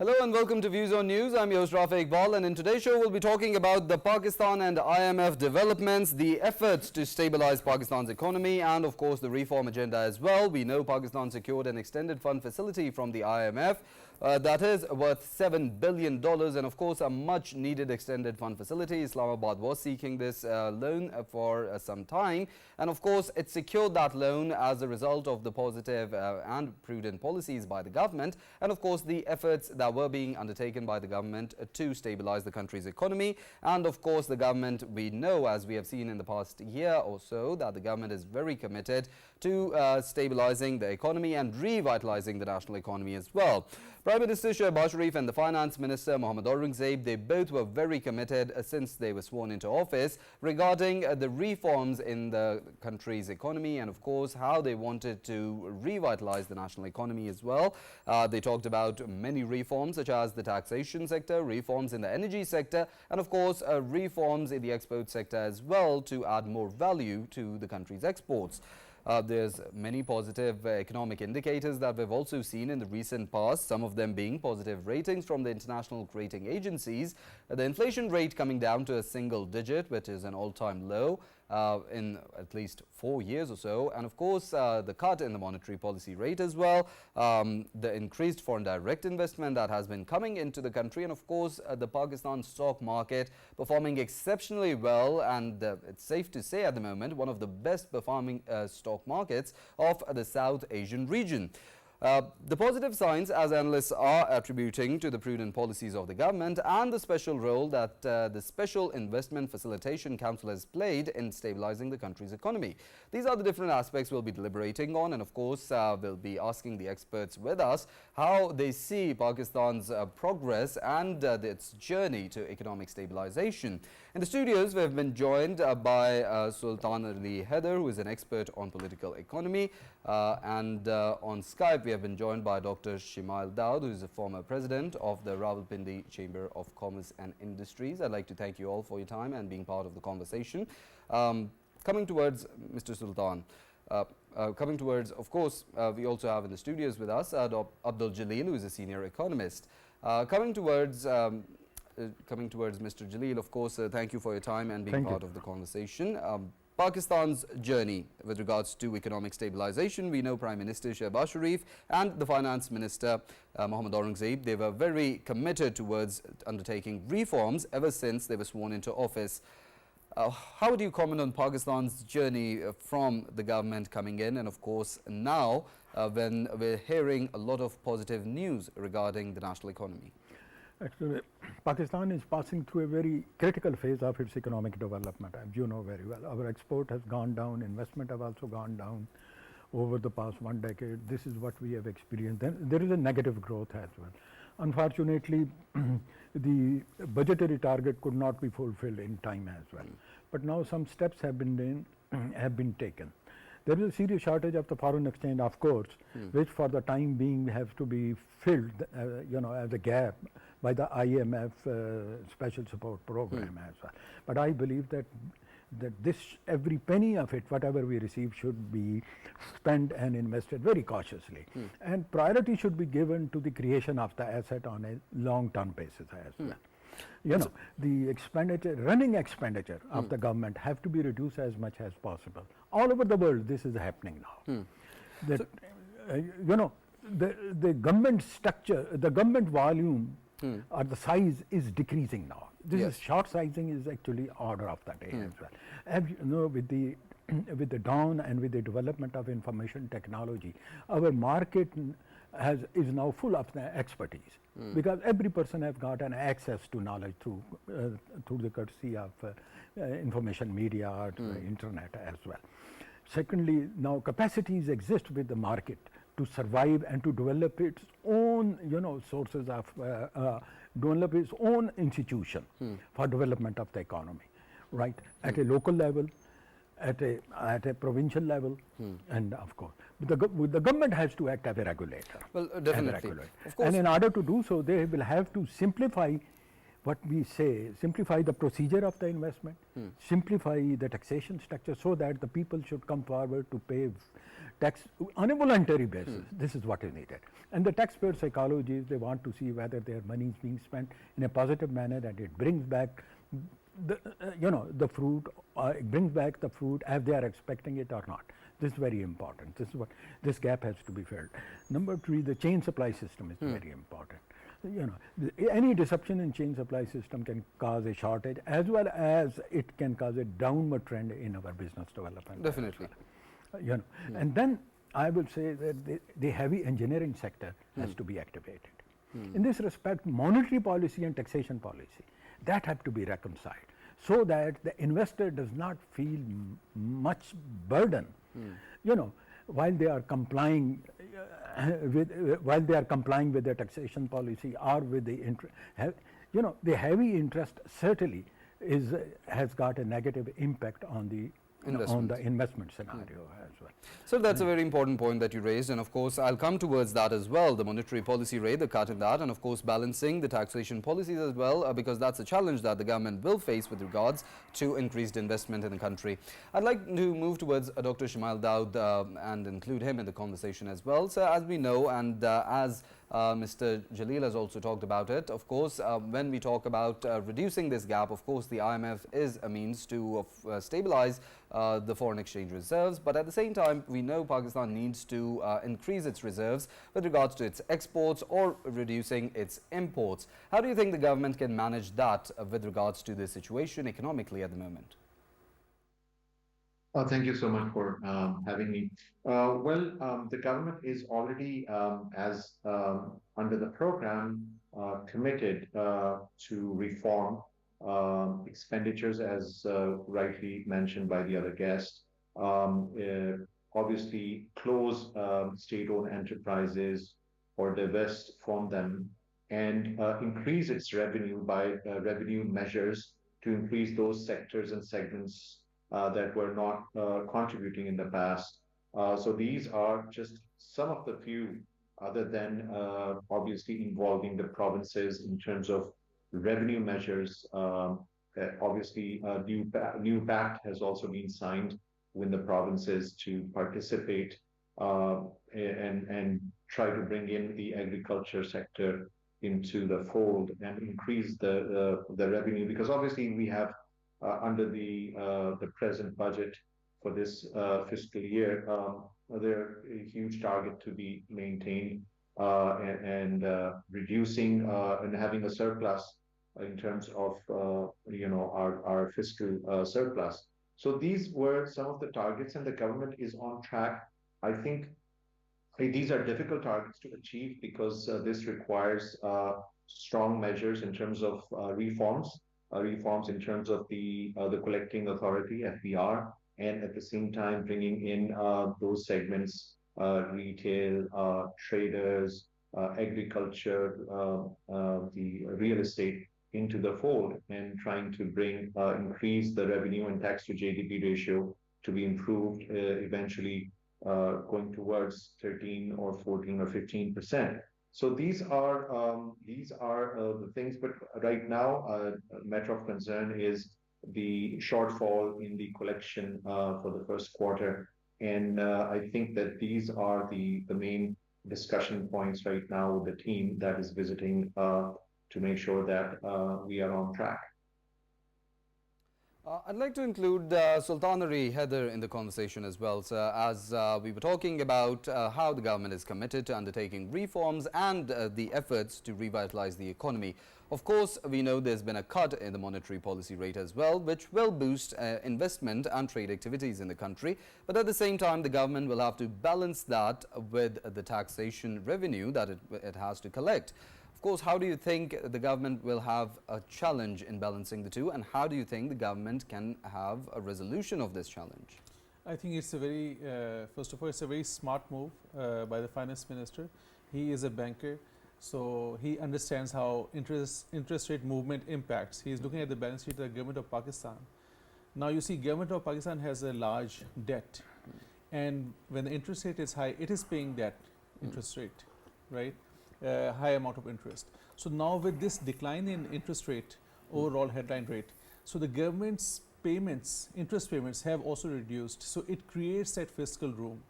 Hello and welcome to Views on News. I'm your host Rafae Iqbal, and in today's show we'll be talking about the Pakistan and IMF developments, the efforts to stabilize Pakistan's economy and of course the reform agenda as well. We know Pakistan secured an extended fund facility from the IMF that is worth $7 billion and of course a much needed extended fund facility. Islamabad was seeking this loan for some time, and of course it secured that loan as a result of the positive and prudent policies by the government, and of course the efforts that were being undertaken by the government to stabilize the country's economy. And of course the government, we know, as we have seen in the past year or so, that the government is very committed to stabilizing the economy and revitalizing the national economy as well. Prime Minister Shehbaz Sharif and the Finance Minister Mohammad Aurangzeb, they both were very committed since they were sworn into office regarding the reforms in the country's economy and of course how they wanted to revitalize the national economy as well. They talked about many reforms such as the taxation sector, reforms in the energy sector and of course reforms in the export sector as well to add more value to the country's exports. There's many positive economic indicators that we've also seen in the recent past, some of them being positive ratings from the international rating agencies. The inflation rate coming down to a single digit, which is an all-time low in at least 4 years or so, and of course the cut in the monetary policy rate as well, the increased foreign direct investment that has been coming into the country, and of course the Pakistan stock market performing exceptionally well, and it's safe to say at the moment one of the best performing stock markets of the South Asian region. The positive signs, as analysts are attributing to the prudent policies of the government and the special role that the Special Investment Facilitation Council has played in stabilizing the country's economy. These are the different aspects we'll be deliberating on, and of course we'll be asking the experts with us how they see Pakistan's progress and its journey to economic stabilization. In the studios, we have been joined by Sultan Ali Haider, who is an expert on political economy, and on Skype we have been joined by Dr. Shimail Daud, who is a former president of the Rawalpindi Chamber of Commerce and Industries. I'd like to thank you all for your time and being part of the conversation. Coming towards Mr. Sultan, coming towards, of course, we also have in the studios with us Abdul Jaleel, who is a senior economist. Coming towards Mr. Jaleel, of course, thank you for your time and being part of the conversation. Pakistan's journey with regards to economic stabilization, we know Prime Minister Shehbaz Sharif and the Finance Minister Mohammad Aurangzeb, they were very committed towards undertaking reforms ever since they were sworn into office. How would you comment on Pakistan's journey from the government coming in, and of course now when we're hearing a lot of positive news regarding the national economy? Actually, Pakistan is passing through a very critical phase of its economic development, as you know very well. Our export has gone down, investment have also gone down over the past 1 decade. This is what we have experienced. Then there is a negative growth as well. Unfortunately, the budgetary target could not be fulfilled in time as well. But now some steps have been taken. There is a serious shortage of the foreign exchange, of course, which for the time being has to be filled, as a gap by the IMF special support program as well. But I believe that this, every penny of it, whatever we receive, should be spent and invested very cautiously. And priority should be given to the creation of the asset on a long-term basis as well. The expenditure, running expenditure of the government have to be reduced as much as possible. All over the world, this is happening now. That, the government structure, the government volume or the size is decreasing now. This is short sizing is actually order of the day as well. As you know, with the dawn and with the development of information technology, our market is now full of expertise, because every person has got an access to knowledge through the courtesy of information media or internet as well. Secondly, now capacities exist with the market to survive and to develop its own, sources of, develop its own institution for development of the economy, right? At a local level, at a provincial level, and of course, the government has to act as a regulator. Well, definitely. Of course. And in order to do so, they will have to simplify what we say, simplify the procedure of the investment, simplify the taxation structure, so that the people should come forward to pay tax on a voluntary basis. This is what is needed. And the taxpayer psychology is they want to see whether their money is being spent in a positive manner, that it brings back the the fruit, it brings back the fruit as they are expecting it or not. This is very important. This is what this gap has to be filled. Number three, the chain supply system is very important. Any disruption in chain supply system can cause a shortage, as well as it can cause a downward trend in our business development. Definitely. And then I would say that the heavy engineering sector has to be activated. In this respect, monetary policy and taxation policy, that have to be reconciled, so that the investor does not feel much burden, while they are complying with the taxation policy or with the interest. The heavy interest certainly has got a negative impact on the investment scenario as well. So that's a very important point that you raised, and of course I'll come towards that as well, the monetary policy rate, the cut in that, and of course balancing the taxation policies as well, because that's a challenge that the government will face with regards to increased investment in the country. I'd like to move towards Dr. Shimail Daud and include him in the conversation as well. So as we know, and as Mr. Jaleel has also talked about it, of course, when we talk about reducing this gap, of course the IMF is a means to stabilize the foreign exchange reserves, but at the same time we know Pakistan needs to increase its reserves with regards to its exports or reducing its imports. How do you think the government can manage that with regards to the situation economically at the moment? Thank you so much for having me. The government is already, as under the program, committed to reform expenditures, as rightly mentioned by the other guest. Obviously, close state-owned enterprises or divest from them, and increase its revenue by revenue measures to increase those sectors and segments that were not contributing in the past. So these are just some of the few, other than obviously involving the provinces in terms of revenue measures. Obviously, a new pact has also been signed with the provinces to participate and try to bring in the agriculture sector into the fold and increase the revenue, because obviously we have under the present budget for this fiscal year, there a huge target to be maintained and reducing and having a surplus in terms of our fiscal surplus. So these were some of the targets, and the government is on track. I think these are difficult targets to achieve because this requires strong measures in terms of reforms in terms of the collecting authority, FBR, and at the same time bringing in those segments, retail, traders, agriculture, the real estate into the fold, and trying to increase the revenue and tax to GDP ratio to be improved, eventually going towards 13 or 14 or 15%. So these are the things, but right now, matter of concern is the shortfall in the collection for the first quarter, and I think that these are the main discussion points right now with the team that is visiting to make sure that we are on track. I'd like to include Sultan Ali Haider in the conversation as well. So as we were talking about how the government is committed to undertaking reforms and the efforts to revitalize the economy. Of course, we know there's been a cut in the monetary policy rate as well, which will boost investment and trade activities in the country. But at the same time, the government will have to balance that with the taxation revenue that it has to collect. Of course, how do you think the government will have a challenge in balancing the two, and how do you think the government can have a resolution of this challenge? I think it's a very, first of all, it's a very smart move by the finance minister. He is a banker, so he understands how interest rate movement impacts. He is looking at the balance sheet of the government of Pakistan. Now you see, government of Pakistan has a large debt, and when the interest rate is high, it is paying that interest rate, right? High amount of interest. So now with this decline in interest rate, overall headline rate, so the government's payments, interest payments have also reduced. So it creates that fiscal room.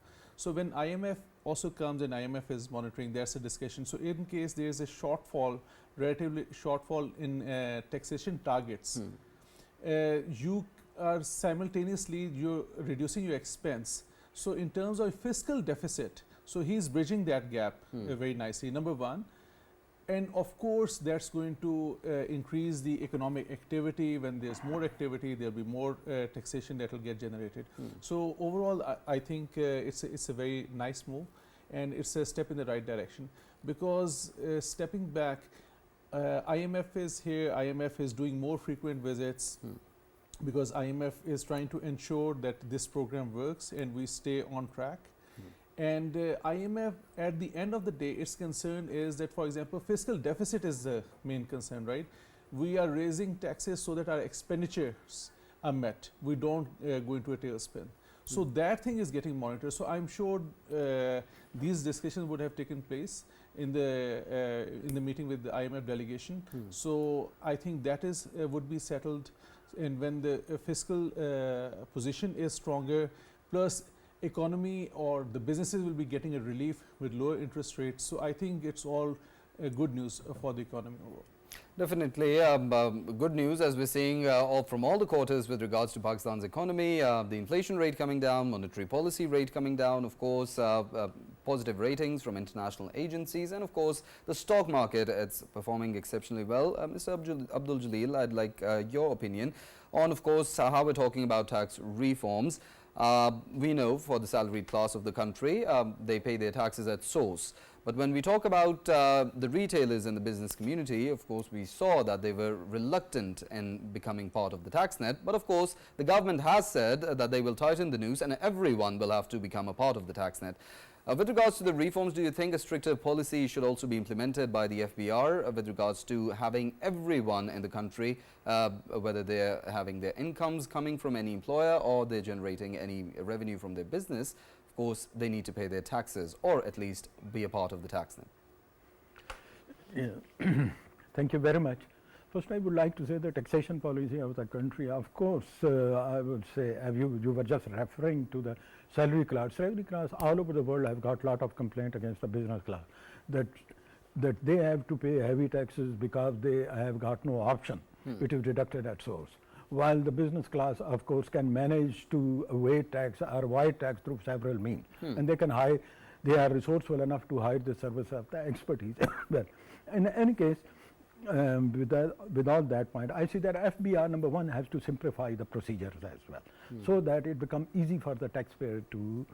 So when IMF also comes and IMF is monitoring, there's a discussion. So in case there is a shortfall, relatively shortfall in taxation targets, you are simultaneously you're reducing your expense. So in terms of fiscal deficit, so he's bridging that gap very nicely, number one. And of course, that's going to increase the economic activity. When there's more activity, there'll be more taxation that will get generated. So overall, I think it's a very nice move, and it's a step in the right direction. Because stepping back, IMF is here, IMF is doing more frequent visits, because IMF is trying to ensure that this program works and we stay on track. And IMF, at the end of the day, its concern is that, for example, fiscal deficit is the main concern, right? We are raising taxes so that our expenditures are met. We don't go into a tailspin. So that thing is getting monitored. So I'm sure these discussions would have taken place in the meeting with the IMF delegation. So I think that is would be settled, and when the fiscal position is stronger, plus economy or the businesses will be getting a relief with lower interest rates. So I think it's all good news for the economy overall. Definitely good news, as we're seeing from all the quarters with regards to Pakistan's economy, the inflation rate coming down, monetary policy rate coming down, of course, positive ratings from international agencies, and of course the stock market, it's performing exceptionally well. Mr. Abdul Jaleel, I'd like your opinion on, of course, how we're talking about tax reforms. We know for the salaried class of the country, they pay their taxes at source. But when we talk about the retailers in the business community, of course, we saw that they were reluctant in becoming part of the tax net. But of course, the government has said that they will tighten the noose and everyone will have to become a part of the tax net. With regards to the reforms, do you think a stricter policy should also be implemented by the FBR with regards to having everyone in the country, whether they're having their incomes coming from any employer or they're generating any revenue from their business? Of course, they need to pay their taxes or at least be a part of the tax net. Yeah. Thank you very much. First, I would like to say the taxation policy of the country, of course, I would say, you were just referring to the salary class. Salary class all over the world have got a lot of complaint against the business class that they have to pay heavy taxes because they have got no option. It is deducted at source. While the business class, of course, can manage to evade tax or avoid tax through several means, and they can hire. They are resourceful enough to hire the service of the expertise. But in any case, with all that point, I see that FBR number one has to simplify the procedures as well, so that it becomes easy for the taxpayer to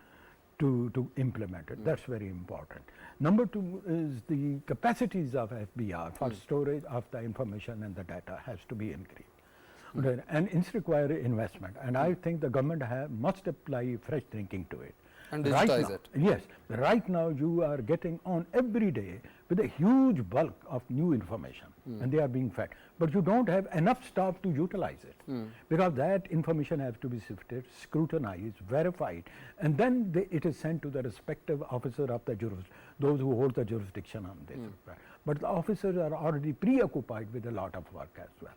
implement it. That's very important. Number two is the capacities of FBR for storage of the information and the data has to be increased. And it's require investment, and I think the government must apply fresh thinking to it. And digitize it. Yes. Right now you are getting on every day with a huge bulk of new information, and they are being fed. But you don't have enough staff to utilize it, because that information has to be sifted, scrutinized, verified, and then it is sent to the respective officer of the those who hold the jurisdiction on this. But the officers are already preoccupied with a lot of work as well.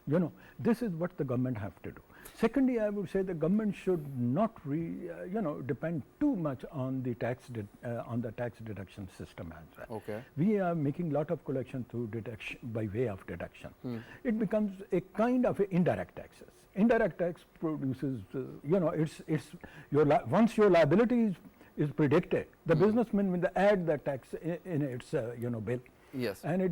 You know, this is what the government have to do. Secondly, I would say the government should not depend too much on the tax deduction system as well. Okay. We are making lot of collection through deduction by way of deduction. It becomes a kind of indirect taxes. Indirect tax produces, it's once your liability is predicted, the businessman will add the tax in its bill. Yes. And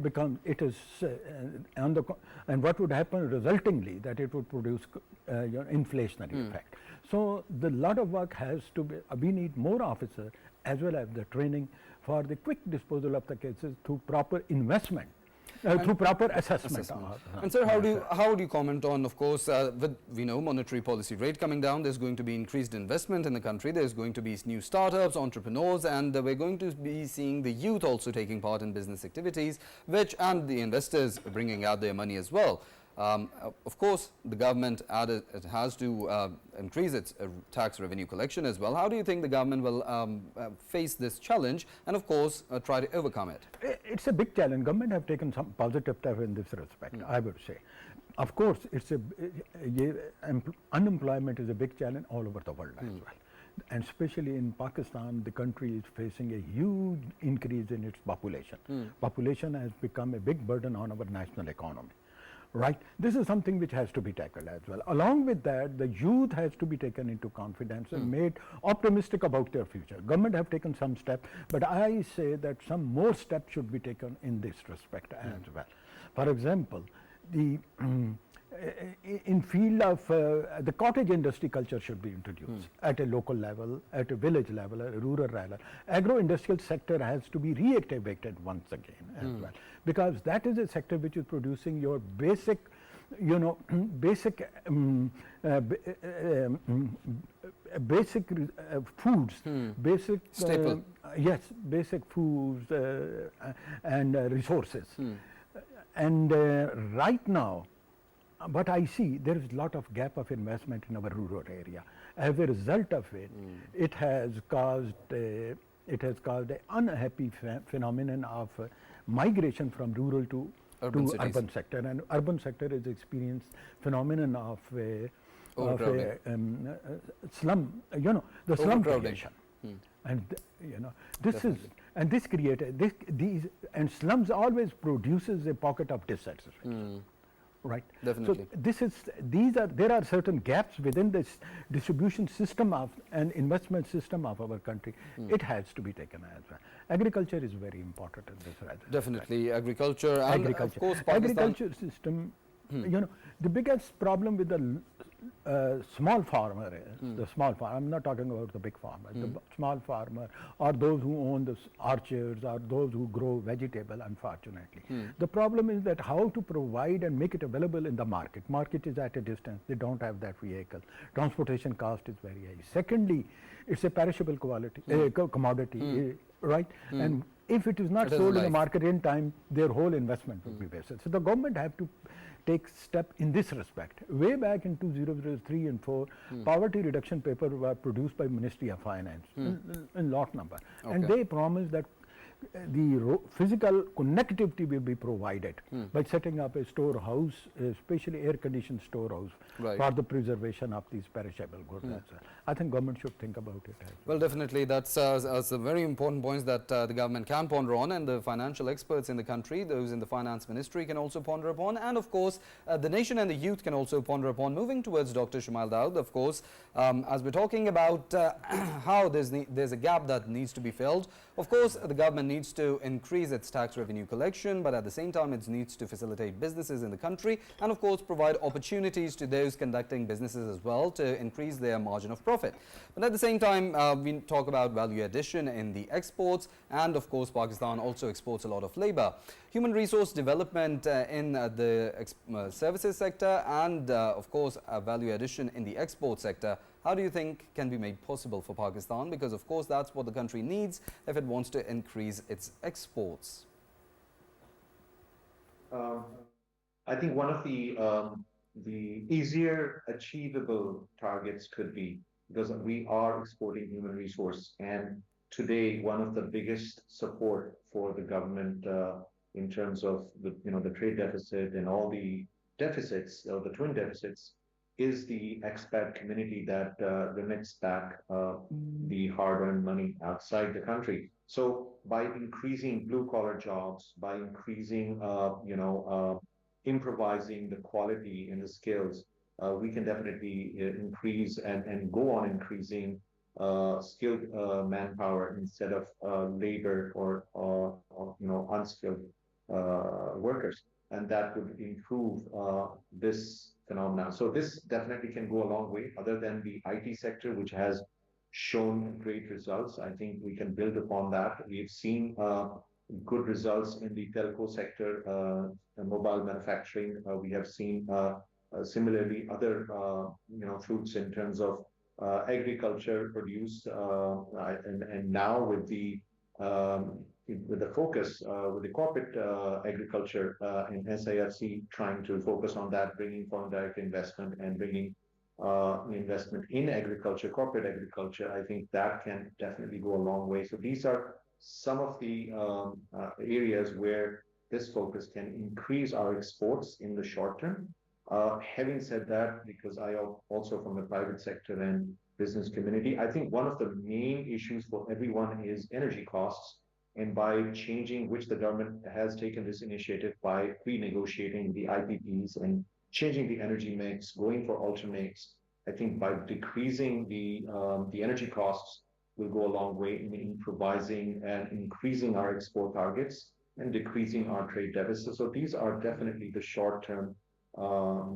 and what would happen resultingly that it would produce inflationary effect. So the lot of work has to be, we need more officers as well as the training for the quick disposal of the cases through proper investment. Through proper assessment. And sir, how do you comment on, of course, with monetary policy rate coming down, there's going to be increased investment in the country, there's going to be new startups, entrepreneurs, and we're going to be seeing the youth also taking part in business activities, and the investors bringing out their money as well. Of course, the government has to increase its tax revenue collection as well. How do you think the government will face this challenge and, of course, try to overcome it? It's a big challenge. Government have taken some positive steps in this respect, I would say. Of course, unemployment is a big challenge all over the world as well. and especially in Pakistan, the country is facing a huge increase in its population. Population has become a big burden on our national economy. Right. This is something which has to be tackled as well. Along with that, the youth has to be taken into confidence and made optimistic about their future. Government have taken some steps, but I say that some more steps should be taken in this respect as well. For example, the in field of the cottage industry culture should be introduced at a local level, at a village level, at a rural level. Agro-industrial sector has to be reactivated once again as well, because that is a sector which is producing your basic, you know, basic foods, basic Staple. yes, basic foods and resources. And right now, but I see there is a lot of gap of investment in our rural area. As a result of it, it has caused an unhappy phenomenon of migration from rural to urban sector, and urban sector is experienced phenomenon of slum, you know, the slum creation. And you know, this is, and this created these, and slums always produces a pocket of dissatisfaction. Right. Definitely. So there are certain gaps within this distribution system of and investment system of our country. It has to be taken as well. Agriculture is very important in this. Definitely, agriculture and of course Pakistan. Agriculture system. You know, the biggest problem with the small farmer is the small farmer. I'm not talking about the big farmer. The small farmer, or those who own the orchards, or those who grow vegetable. Unfortunately, the problem is that how to provide and make it available in the market. Market is at a distance. They don't have that vehicle. Transportation cost is very high. Secondly, it's a perishable quality commodity, right? And if it is not sold in the market in time, their whole investment will be wasted. So the government have to take step in this respect. Way back in 2003 and 4, poverty reduction paper were produced by Ministry of Finance in lot number, and they promised that the physical connectivity will be provided by setting up a storehouse, especially air-conditioned storehouse, for the preservation of these perishable goods. I think government should think about it. Well, definitely, that's a very important points that the government can ponder on, and the financial experts in the country, those in the finance ministry, can also ponder upon, and of course the nation and the youth can also ponder upon. Moving towards Dr. Shimail Daud, of course, as we're talking about how there's a gap that needs to be filled. Of course, the government needs to increase its tax revenue collection, but at the same time it needs to facilitate businesses in the country, and of course provide opportunities to those conducting businesses as well to increase their margin of profit. But at the same time, we talk about value addition in the exports, and of course Pakistan also exports a lot of labor. Human resource development in the services sector, and of course value addition in the export sector. How do you think can be made possible for Pakistan? Because of course that's what the country needs if it wants to increase its exports. I think one of the easier achievable targets could be, because we are exporting human resource, and today one of the biggest support for the government in terms of the trade deficit and all the deficits, or the twin deficits, is the expat community that remits back the hard-earned money outside the country. So by increasing blue-collar jobs, by increasing, improvising the quality and the skills, we can definitely increase and go on increasing skilled manpower instead of labor or unskilled workers, and that would improve this phenomenon. So this definitely can go a long way. Other than the IT sector, which has shown great results, I think we can build upon that. We've seen good results in the telco sector, mobile manufacturing. We have seen similarly other fruits in terms of agriculture produce, and now with the focus with the corporate agriculture and SIFC trying to focus on that, bringing foreign direct investment and bringing investment in agriculture, corporate agriculture, I think that can definitely go a long way. So these are some of the areas where this focus can increase our exports in the short term. Having said that, because I also from the private sector, and business community. I think one of the main issues for everyone is energy costs. And by changing, which the government has taken this initiative by renegotiating the IPPs and changing the energy mix, going for alternates, I think by decreasing the energy costs will go a long way in improvising and increasing our export targets and decreasing our trade deficit. So these are definitely the short-term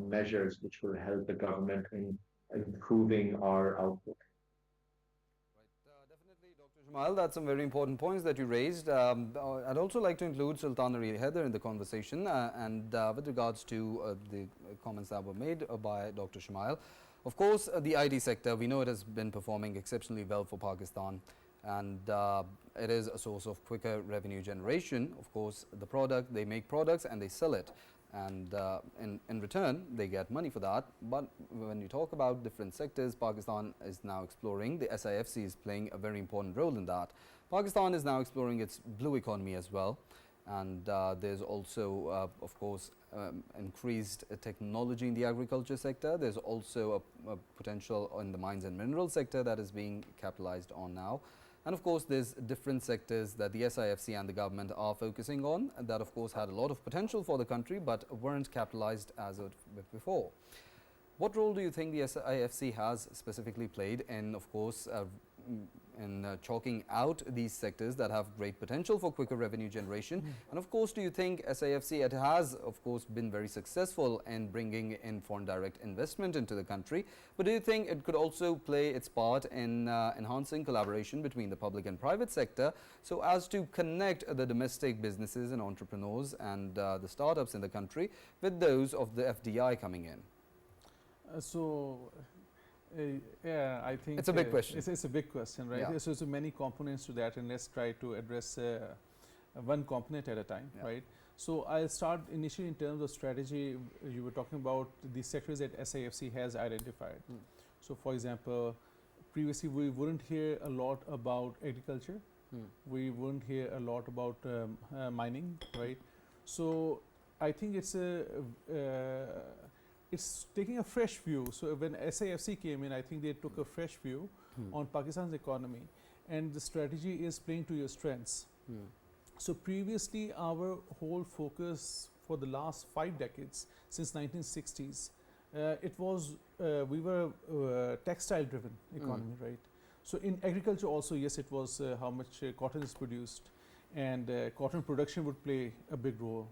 measures which will help the government in improving our output. Definitely, Dr. Shimail, that's some very important points that you raised. I'd also like to include Sultan Ali Haider in the conversation and with regards to the comments that were made by Dr. Shimail. Of course, the IT sector, we know it has been performing exceptionally well for Pakistan, and it is a source of quicker revenue generation. Of course, the product, they make products and they sell it, and in return they get money for that. But when you talk about different sectors, Pakistan is now exploring, the SIFC is playing a very important role in that. Pakistan is now exploring its blue economy as well, and there's also of course increased technology in the agriculture sector. There's also a potential in the mines and mineral sector that is being capitalized on now. And of course, there's different sectors that the SIFC and the government are focusing on that of course had a lot of potential for the country but weren't capitalized as of before. What role do you think the SIFC has specifically played in, of course, chalking out these sectors that have great potential for quicker revenue generation? And of course, do you think SIFC, it has of course been very successful in bringing in foreign direct investment into the country, but do you think it could also play its part in enhancing collaboration between the public and private sector so as to connect the domestic businesses and entrepreneurs and the startups in the country with those of the FDI coming in? Yeah, I think it's a big question. It's a big question, right? Yeah. So many components to that, and let's try to address one component at a time, Yeah. right? So I'll start initially in terms of strategy. You were talking about the sectors that SIFC has identified. So, for example, previously we wouldn't hear a lot about agriculture. We wouldn't hear a lot about mining, right? So I think it's taking a fresh view. So when SIFC came in, I think they took a fresh view on Pakistan's economy, and the strategy is playing to your strengths. So previously, our whole focus for the last 5 decades, since 1960s, it was we were textile-driven economy, right? So in agriculture also, yes, it was how much cotton is produced, and cotton production would play a big role,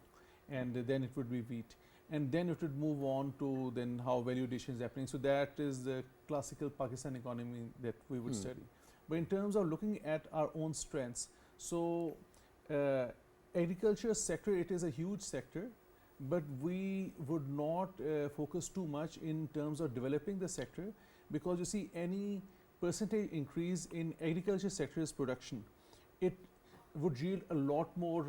and then it would be wheat. And then it would move on to then how value addition is happening. So that is the classical Pakistan economy that we would study. But in terms of looking at our own strengths, so agriculture sector, it is a huge sector, but we would not focus too much in terms of developing the sector, because you see, any percentage increase in agriculture sector's production, it would yield a lot more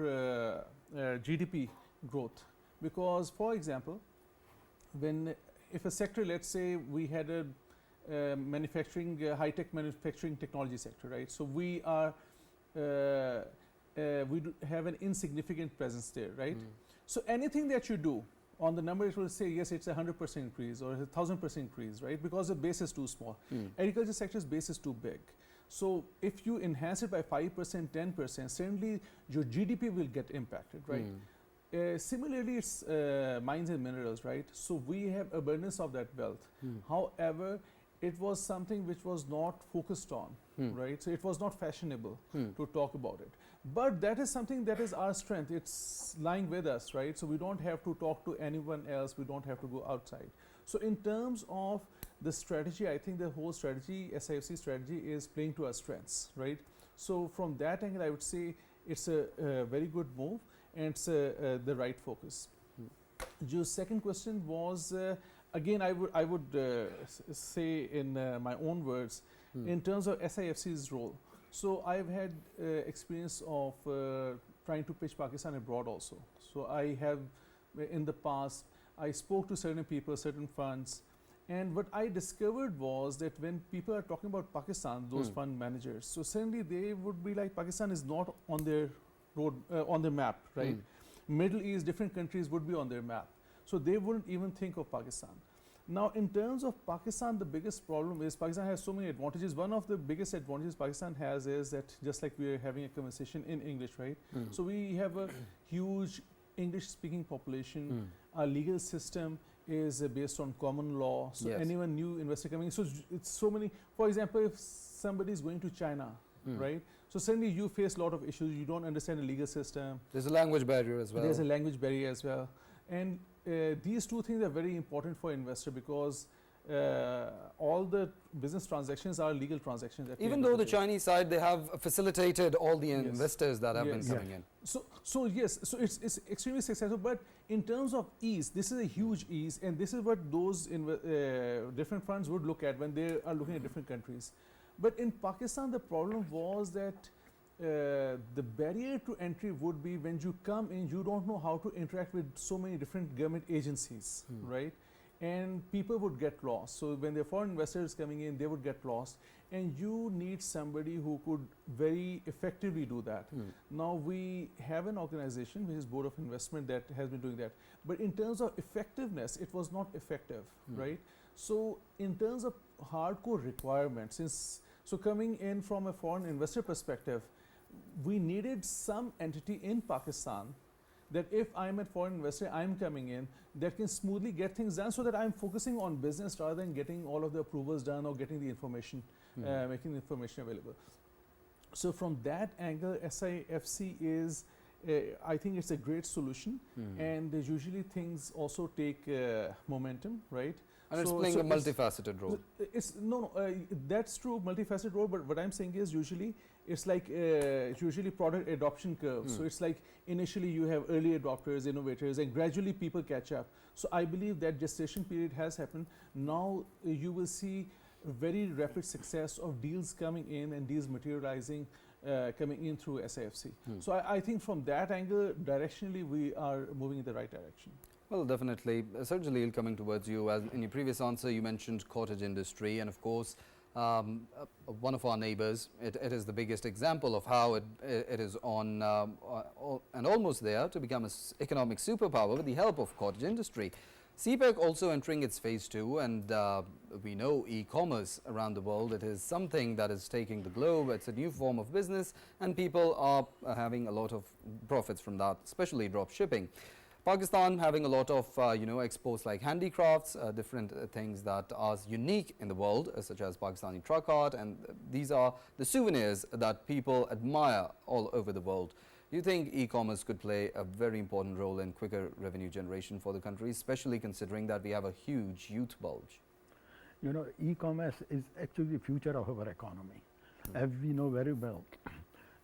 GDP growth. Because, for example, if a sector, let's say we had a manufacturing, high-tech manufacturing technology sector, right? So we are, we have an insignificant presence there, right? So anything that you do on the number, it will say, yes, it's 100% increase or 1,000% increase, right? Because the base is too small. Agriculture sector's base is too big. So if you enhance it by 5%, 10%, certainly your GDP will get impacted, right? Similarly, it's mines and minerals, right? So we have abundance of that wealth. However, it was something which was not focused on, right? So it was not fashionable to talk about it. But that is something that is our strength. It's lying with us, right? So we don't have to talk to anyone else. We don't have to go outside. So in terms of the strategy, I think the whole strategy, SIFC strategy, is playing to our strengths, right? So from that angle, I would say it's a very good move. And it's the right focus. Your second question was, again, I would say in my own words, in terms of SIFC's role. So I've had experience of trying to pitch Pakistan abroad also. So I have, in the past, I spoke to certain people, certain funds, and what I discovered was that when people are talking about Pakistan, those fund managers, so suddenly they would be like, Pakistan is not on their road, on the map, right? Middle East, different countries would be on their map. So they wouldn't even think of Pakistan. Now, in terms of Pakistan, the biggest problem is Pakistan has so many advantages. One of the biggest advantages Pakistan has is that just like we are having a conversation in English, right? So we have a huge English-speaking population. Our legal system is based on common law. So anyone new investor coming, so it's so many. For example, if somebody is going to China, right? So suddenly you face a lot of issues. You don't understand the legal system. There's a language barrier as well. There's a language barrier as well, and these two things are very important for investor because all the business transactions are legal transactions. Even though the Chinese side, they have facilitated all the investors that have been coming in. So yes, so it's extremely successful. But in terms of ease, this is a huge ease, and this is what those different funds would look at when they are looking at different countries. But in Pakistan, the problem was that the barrier to entry would be when you come in, you don't know how to interact with so many different government agencies, right? And people would get lost. So when the foreign investors coming in, they would get lost. And you need somebody who could very effectively do that. Now we have an organization, which is Board of Investment, that has been doing that. But in terms of effectiveness, it was not effective, right? So in terms of hardcore requirements, so coming in from a foreign investor perspective, we needed some entity in Pakistan that if I'm a foreign investor, I'm coming in, that can smoothly get things done so that I'm focusing on business rather than getting all of the approvals done or getting the information, making the information available. So from that angle, SIFC is, I think it's a great solution, and usually things also take momentum, right? And it's playing a multifaceted role. It's that's true, multifaceted role. But what I'm saying is usually it's like usually product adoption curve. So it's like initially you have early adopters, innovators, and gradually people catch up. So I believe that gestation period has happened. Now you will see very rapid success of deals coming in and deals materializing coming in through SIFC. So I think from that angle, directionally we are moving in the right direction. Well, definitely. Sir Jaleel, coming towards you, as in your previous answer, you mentioned cottage industry, and of course, one of our neighbors, it is the biggest example of how it is on and almost there to become an economic superpower with the help of cottage industry. CPEC also entering its phase 2, and we know e-commerce around the world, it is something that is taking the globe. It's a new form of business, and people are having a lot of profits from that, especially drop shipping. Pakistan having a lot of exports like handicrafts, different things that are unique in the world, such as Pakistani truck art, and these are the souvenirs that people admire all over the world. Do you think e-commerce could play a very important role in quicker revenue generation for the country, especially considering that we have a huge youth bulge? You know, e-commerce is actually the future of our economy. As we know very well,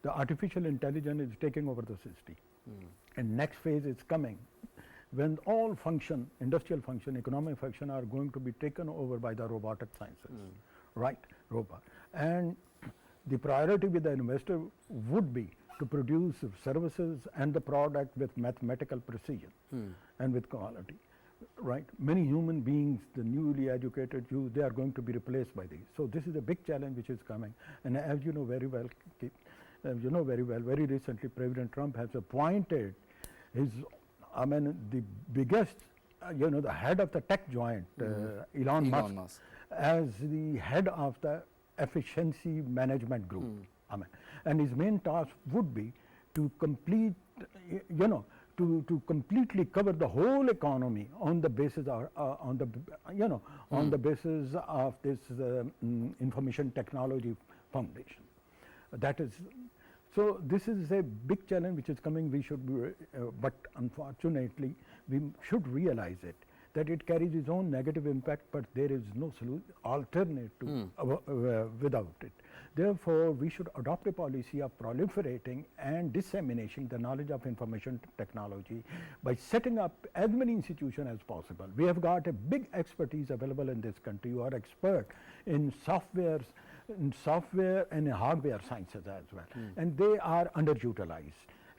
the artificial intelligence is taking over the system. And next phase is coming when all function, industrial function, economic function are going to be taken over by the robotic sciences, right? Robot. And the priority with the investor would be to produce services and the product with mathematical precision and with quality, right? Many human beings, the newly educated youth, they are going to be replaced by these. So this is a big challenge which is coming. And as you know very well, very recently President Trump has appointed his, the biggest, the head of the tech giant, Elon Musk, as the head of the efficiency management group. And his main task would be to complete, to completely cover the whole economy on the basis of, on the basis of this information technology foundation. That is. So this is a big challenge which is coming. We should be, but unfortunately, we should realize it, that it carries its own negative impact, but there is no alternative without it. Therefore, we should adopt a policy of proliferating and disseminating the knowledge of information technology by setting up as many institutions as possible. We have got a big expertise available in this country who are expert in software and hardware sciences as well, and they are underutilized.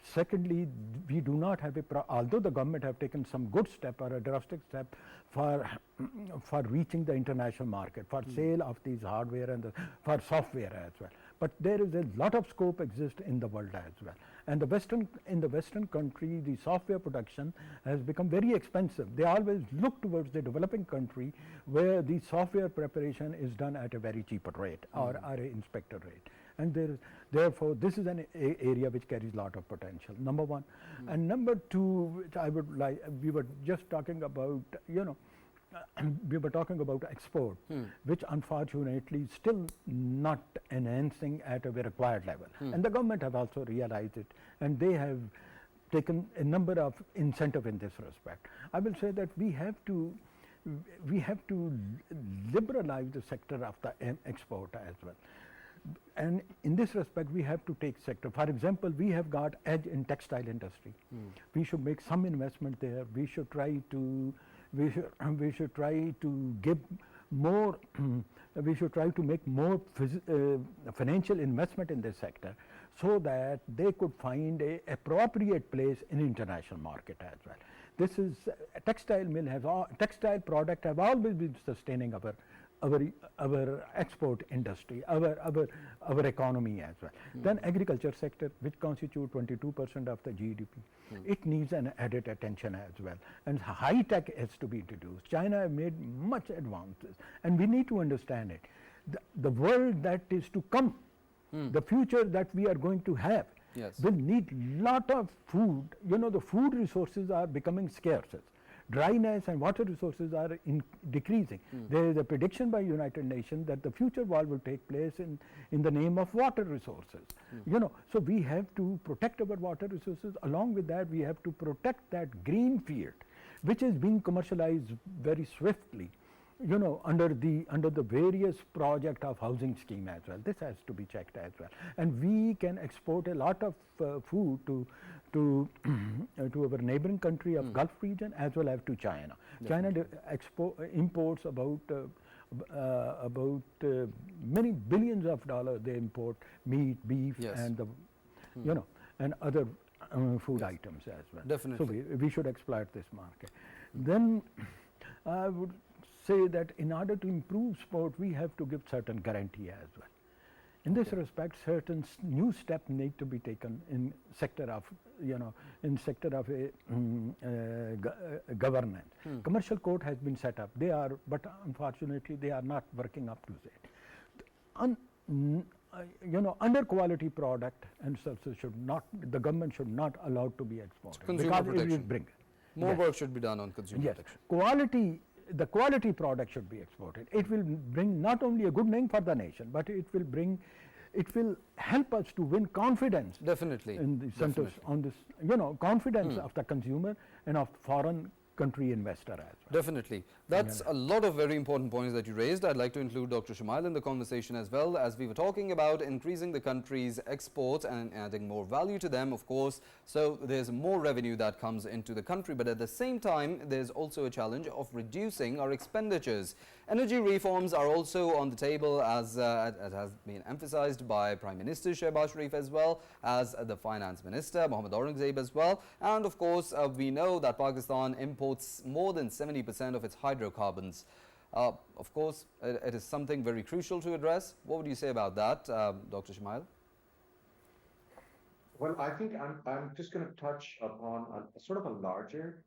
Secondly, we do not have although the government have taken some good step or a drastic step for reaching the international market, for sale of these hardware and for software as well. But there is a lot of scope exists in the world as well. And in the Western country, the software production has become very expensive. They always look towards the developing country where the software preparation is done at a very cheaper rate or an inspector rate. And therefore, this is an area which carries a lot of potential, number one. And number two, which I would like, we were just talking about, we were talking about export, which unfortunately is still not enhancing at a required level. And the government have also realized it, and they have taken a number of incentive in this respect. I will say that we have to liberalize the sector of the export as well. And in this respect, we have to take sector. For example, we have got edge in textile industry. We should make some investment there. We should try to give more. We should try to make more financial investment in this sector, so that they could find a appropriate place in international market as well. This is textile product have always been sustaining our export industry, our economy as well. Then agriculture sector, which constitute 22% of the GDP, it needs an added attention as well. And high tech has to be introduced. China have made much advances, and we need to understand it. The world that is to come, the future that we are going to have, will need lot of food. The food resources are becoming scarcer. Dryness and water resources are decreasing. There is a prediction by United Nations that the future war will take place in the name of water resources. So we have to protect our water resources. Along with that, we have to protect that green field, which is being commercialized very swiftly, under the various project of housing scheme as well. This has to be checked as well. And we can export a lot of food to our neighboring country of Gulf region as well as to China. Definitely. China imports about many billions of dollars. They import meat, beef, and and other food items as well. Definitely. So we should exploit this market. Then I would say that in order to improve sport, we have to give certain guarantee as well. In this respect, certain new steps need to be taken in sector of governance. Commercial court has been set up. But unfortunately, they are not working up to it. Under quality product and services the government should not allow to be exported. Consumer because protection. it will bring More work should be done on consumer protection. The quality product should be exported. It will bring not only a good name for the nation, but it will help us to win confidence. Definitely. In the on this, confidence of the consumer and of foreign country investor as well. Definitely. That's a lot of very important points that you raised. I'd like to include Dr. Shimail in the conversation as well, as we were talking about increasing the country's exports and adding more value to them, of course. So there's more revenue that comes into the country, but at the same time, there's also a challenge of reducing our expenditures. Energy reforms are also on the table, as it has been emphasized by Prime Minister Shehbaz Sharif as well as the Finance Minister Mohammad Aurangzeb as well. And of course, we know that Pakistan imports more than 70% of its hydrocarbons. Of course, it is something very crucial to address. What would you say about that, Dr. Shimail? Well, I think I'm just going to touch upon a sort of a larger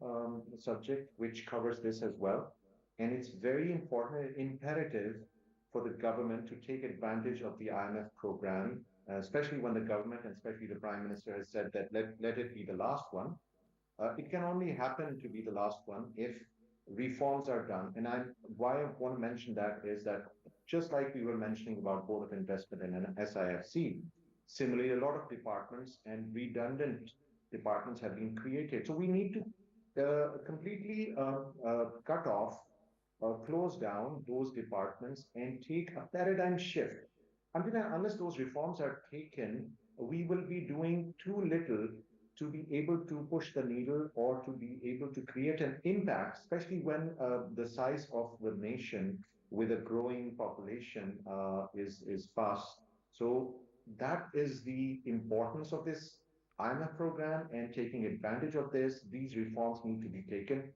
subject which covers this as well. And it's very important and imperative for the government to take advantage of the IMF program, especially when the government and especially the Prime Minister has said that let it be the last one. It can only happen to be the last one if reforms are done. And why I want to mention that is that just like we were mentioning about Board of Investment and an SIFC, similarly, a lot of departments and redundant departments have been created. So we need to completely cut off or close down those departments and take a paradigm shift. Unless those reforms are taken, we will be doing too little to be able to push the needle or to be able to create an impact, especially when the size of the nation with a growing population is fast. So that is the importance of this IMF program and taking advantage of this. These reforms need to be taken.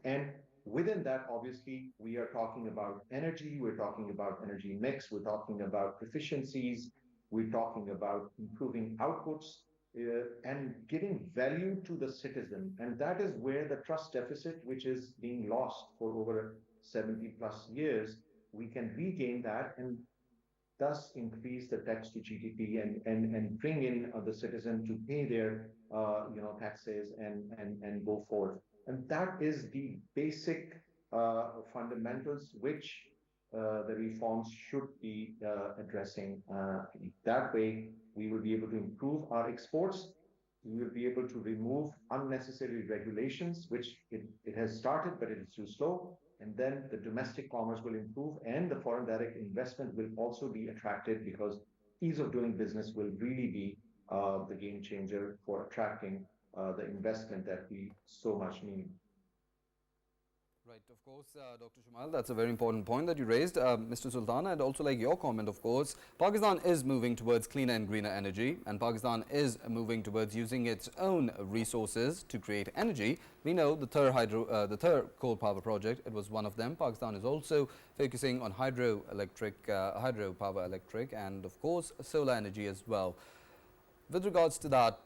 And within that, obviously, we are talking about energy, we're talking about energy mix, we're talking about efficiencies, we're talking about improving outputs. and giving value to the citizen. And that is where the trust deficit, which is being lost for over 70 plus years, we can regain that and thus increase the tax to GDP and bring in the citizen to pay their taxes and go forth. And that is the basic fundamentals which the reforms should be addressing. That way, we will be able to improve our exports. We will be able to remove unnecessary regulations, which it has started, but it is too slow. And then the domestic commerce will improve and the foreign direct investment will also be attracted because ease of doing business will really be the game changer for attracting the investment that we so much need. Right, of course, Dr. Shimail, that's a very important point that you raised. Mr. Sultan, I'd also like your comment, of course. Pakistan is moving towards cleaner and greener energy, and Pakistan is moving towards using its own resources to create energy. We know the Thar coal power project, it was one of them. Pakistan is also focusing on hydropower electric, and of course, solar energy as well. With regards to that,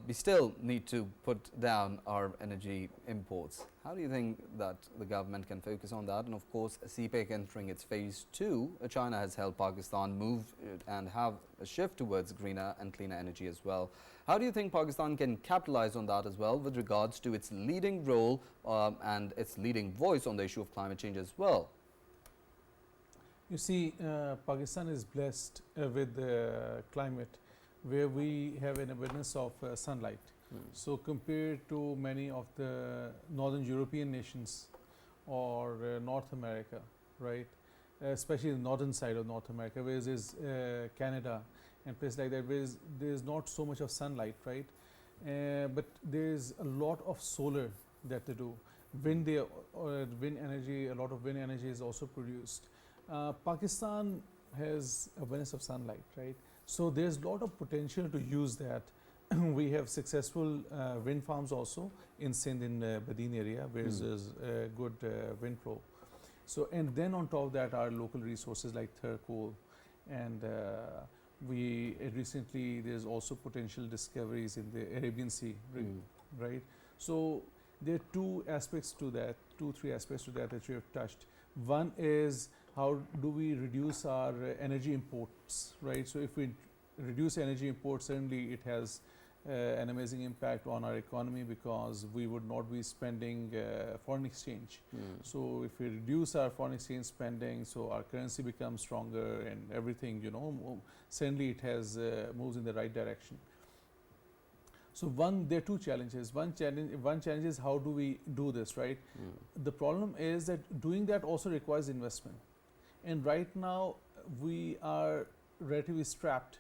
we still need to put down our energy imports. How do you think that the government can focus on that? And of course, CPEC entering its phase 2, China has helped Pakistan move and have a shift towards greener and cleaner energy as well. How do you think Pakistan can capitalize on that as well with regards to its leading role and its leading voice on the issue of climate change as well? You see, Pakistan is blessed with the climate where we have an abundance of sunlight. So compared to many of the northern European nations or North America, right, especially the northern side of North America, where there's Canada and places like that, where there's not so much of sunlight, right, but there's a lot of solar that they do. Wind energy, a lot of wind energy is also produced. Pakistan has abundance of sunlight, right? So there's a lot of potential to use that. We have successful wind farms also in Sindh, in Badin area, where there's good wind flow. So, and then on top of that are local resources like Thar coal, and recently there's also potential discoveries in the Arabian Sea, right? So there are two, three aspects to that that you have touched. One is how do we reduce our energy imports, right? So if we reduce energy imports, certainly it has an amazing impact on our economy because we would not be spending foreign exchange. So if we reduce our foreign exchange spending, so our currency becomes stronger and everything, certainly it has moves in the right direction. So there are two challenges. One challenge is how do we do this, right? The problem is that doing that also requires investment. And right now, we are relatively strapped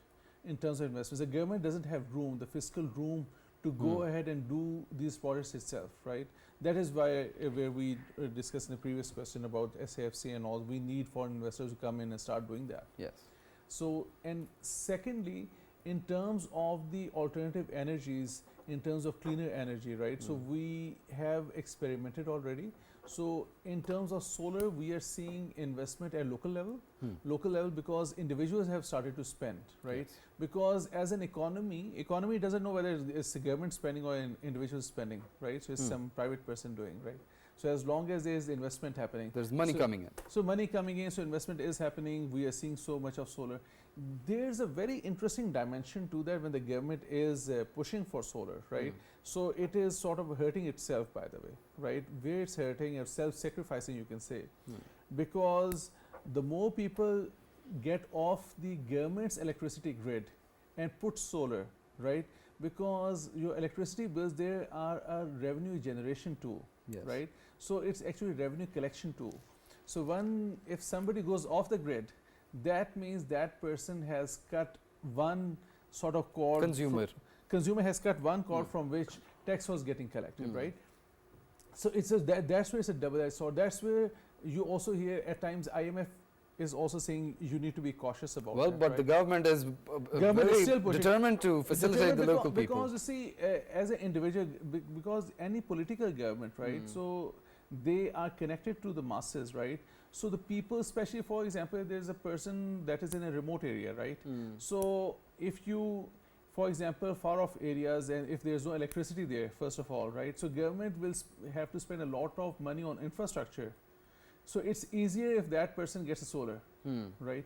in terms of investments. The government doesn't have room, the fiscal room, to go ahead and do these projects itself, right? That is why, where we discussed in the previous question about SAFC and all, we need foreign investors to come in and start doing that. Yes. So, and secondly, in terms of the alternative energies, in terms of cleaner energy, right? So we have experimented already. So in terms of solar, we are seeing investment at local level because individuals have started to spend, right? Yes. Because as an economy doesn't know whether it's the government spending or an individual spending, right? So it's some private person doing, right? So as long as there's investment happening, there's money coming in. So money coming in, so investment is happening. We are seeing so much of solar. There's a very interesting dimension to that when the government is pushing for solar, right? So it is sort of hurting itself, by the way, right? Where it's hurting, it's self-sacrificing, you can say, because the more people get off the government's electricity grid and put solar, right? Because your electricity bills, there are a revenue generation tool, right? So it's actually a revenue collection tool. So if somebody goes off the grid, that means that person has cut one sort of cord. Consumer has cut one cord from which tax was getting collected, right? So it's that's where it's a double-edged sword. That's where you also hear at times IMF is also saying you need to be cautious about that. Well, but the government is very determined to facilitate the local people. Because you see, as an individual, because any political government, right? So they are connected to the masses, right? So the people, especially for example, there's a person that is in a remote area, right? So if you for example, far off areas, and if there's no electricity there, first of all, right? So government will have to spend a lot of money on infrastructure. So it's easier if that person gets a solar, right?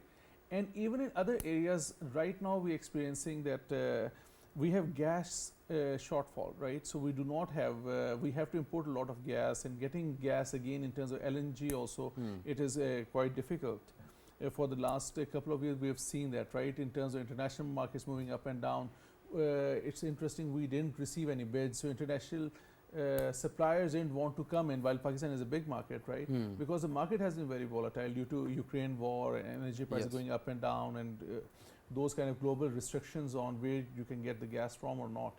And even in other areas, right now we're experiencing that we have gas shortfall, right? So we do not have, we have to import a lot of gas, and getting gas again in terms of LNG also, it is quite difficult. For the last couple of years, we have seen that, right? In terms of international markets moving up and down, it's interesting, we didn't receive any bids, so international suppliers didn't want to come in, while Pakistan is a big market, right? Because the market has been very volatile due to Ukraine war and energy prices going up and down, and those kind of global restrictions on where you can get the gas from or not.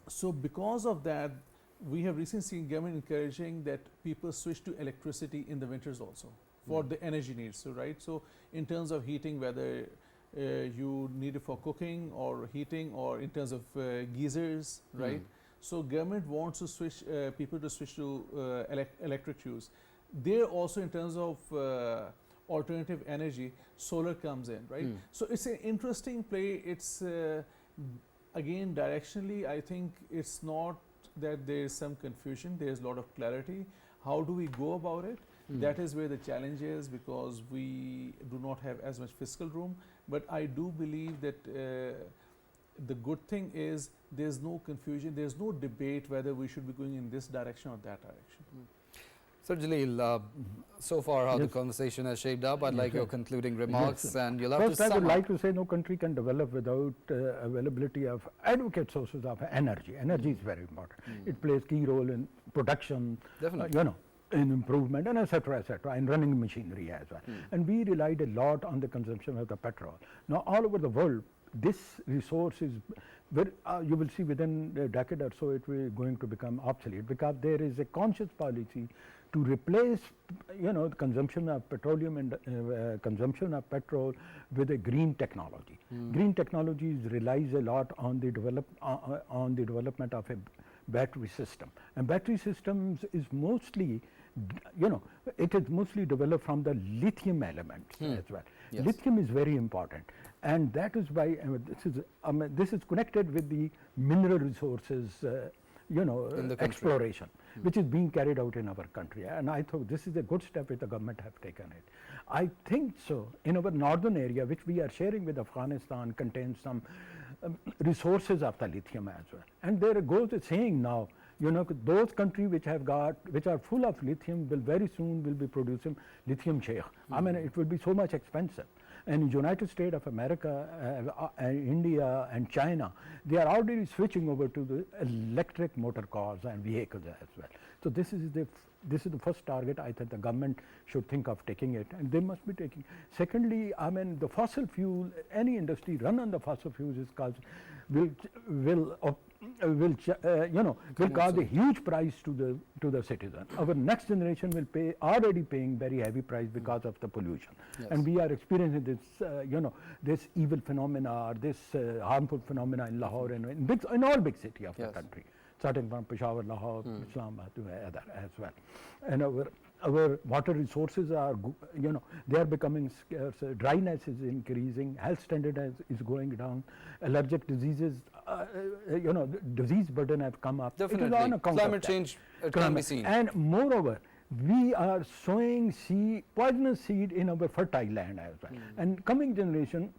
So because of that, we have recently seen government encouraging that people switch to electricity in the winters also for the energy needs. So right, so in terms of heating, whether you need it for cooking or heating, or in terms of geysers, right? So government wants to switch people to switch to electric use. There also, in terms of alternative energy, solar comes in, right? So it's an interesting play. It's again, directionally, I think it's not that there is some confusion. There is a lot of clarity. How do we go about it? That is where the challenge is, because we do not have as much fiscal room. But I do believe that the good thing is there's no confusion, there's no debate whether we should be going in this direction or that direction. So Jaleel, so far how the conversation has shaped up, I'd like your concluding remarks, and you'll have First, to sum I would up. like to say no country can develop without availability of adequate sources of energy. Energy is very important. It plays key role in production, Definitely. In improvement, and et cetera, and running machinery as well. And we relied a lot on the consumption of the petrol. Now, all over the world, this resource is very, you will see within a decade or so, it will going to become obsolete, because there is a conscious policy to replace, the consumption of petroleum and consumption of petrol with a green technology. Green technologies relies a lot on the development of a battery system, and battery systems is mostly, it is mostly developed from the lithium elements as well. Yes. Lithium is very important, and that is why this is connected with the mineral resources, exploration, which is being carried out in our country. And I thought this is a good step which the government have taken it. I think so. In our northern area, which we are sharing with Afghanistan, contains some resources of the lithium as well. And there goes a saying now, those countries which are full of lithium will very soon will be producing lithium sheikh. I mean, it will be so much expensive. And United States of America, India and China, they are already switching over to the electric motor cars and vehicles as well. So this is the first target I think the government should think of taking it, and they must be taking. Secondly, I mean, the fossil fuel, any industry run on the fossil fuels is cause will cause a huge price to the citizen. Our next generation will already paying very heavy price because of the pollution. Yes. And we are experiencing this, this evil phenomena, this harmful phenomena in Lahore and in all big cities of the country, starting from Peshawar, Lahore, Islamabad to other as well. And our water resources are, they are becoming scarce. Dryness is increasing. Health standard is going down. Allergic diseases, disease burden have come up. Definitely. It is on account Climate of that. change, it can be seen. And moreover, we are sowing poisonous seed in our fertile land as well. And coming generation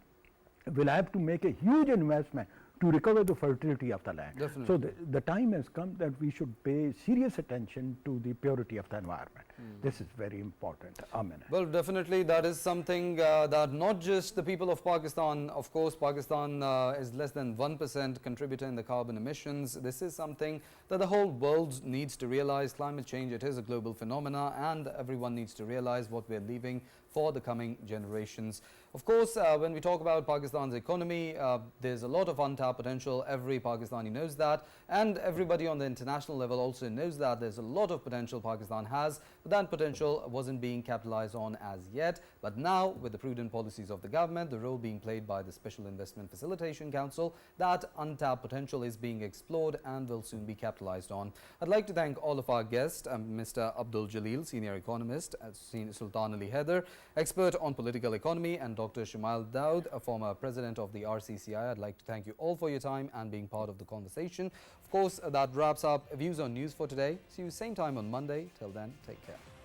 will have to make a huge investment to recover the fertility of the land. Definitely. So the time has come that we should pay serious attention to the purity of the environment. This is very important. Amen. Well, definitely that is something that not just the people of Pakistan, of course Pakistan is less than 1% contributor in the carbon emissions. This is something that the whole world needs to realize. Climate change, it is a global phenomena, and everyone needs to realize what we are leaving for the coming generations. Of course, when we talk about Pakistan's economy, there's a lot of untapped potential. Every Pakistani knows that, and everybody on the international level also knows that there's a lot of potential Pakistan has, but that potential wasn't being capitalized on as yet. But now, with the prudent policies of the government, the role being played by the Special Investment Facilitation Council, that untapped potential is being explored and will soon be capitalized on. I'd like to thank all of our guests, Mr. Abdul Jaleel, Senior Economist, Sultan Ali Haider, expert on political economy, and Dr. Shimail Daud, a former president of the RCCI. I'd like to thank you all for your time and being part of the conversation. Of course, that wraps up Views on News for today. See you same time on Monday. Till then, take care.